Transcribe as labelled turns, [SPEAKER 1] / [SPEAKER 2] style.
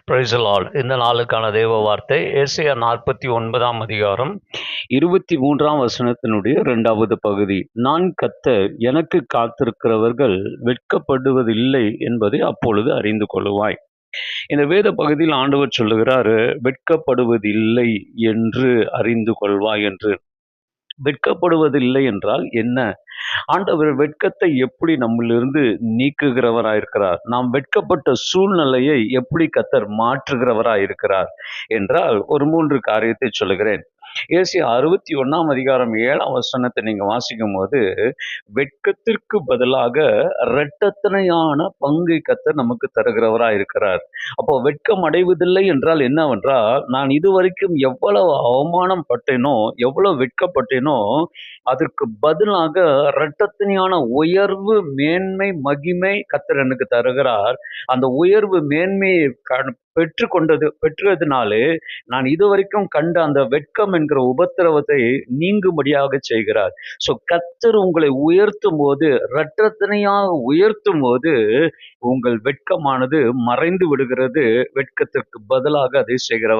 [SPEAKER 1] Praise the Lord. இந்த நாளுக்கான தேவ வார்த்தை ஏசாயா 49ஆம் அதிகாரம் 23ஆம் வசனத்தினுடைய 2வது பகுதி. நான் கர்த்தர், எனக்கு காத்திருக்கிறவர்கள் வெட்கப்படுவதில்லை என்பதை அப்பொழுது அறிந்து கொள்ளுவாய். இந்த வேத பகுதியில் ஆண்டவர் சொல்லுகிறார், வெட்கப்படுவதில்லை என்று அறிந்து கொள்வாய் என்று. வெட்கப்படுவதில்லை என்றால் என்ன? ஆண்டவர் வெட்கத்தை எப்படி நம்மிலிருந்து நீக்குகிறவராயிருக்கிறார்? நாம் வெட்கப்பட்ட சூழ்நிலையை எப்படி கர்த்தர் மாற்றுகிறவராயிருக்கிறார் என்றால், ஒரு 3 காரியத்தை சொல்லுகிறேன். ஏசாயா 61ஆம் அதிகாரம் 7ஆம் வசனத்தை நீங்க வாசிக்கும் போது, வெட்கத்திற்கு பதிலாக இரட்டத்தனையான பங்கை கர்த்தர் நமக்கு தருகிறவராயிருக்கிறார். அப்போ வெட்கம் அடைவதில்லை என்றால் என்னவென்றால், நான் இதுவரைக்கும் எவ்வளவு அவமானம் பட்டேனோ, எவ்வளவு வெட்கப்பட்டேனோ, அதற்கு பதிலாக இரட்டத்தனையான உயர்வு, மேன்மை, மகிமை கர்த்தர் எனக்கு தருகிறார். அந்த உயர்வு, மேன்மையை பெற்றதுனாலே நான் இதுவரைக்கும் கண்ட அந்த வெட்கம் என்கிற உபத்திரவத்தை நீங்கும்படியாக செய்கிறார். ஸோ கர்த்தர் உங்களை உயர்த்தும் போது, இரட்டத்தனையாக உயர்த்தும் போது, உங்கள் வெட்கமானது மறைந்து விடுகிறது. வெட்கத்திற்கு பதிலாக அதை செய்கிறவர்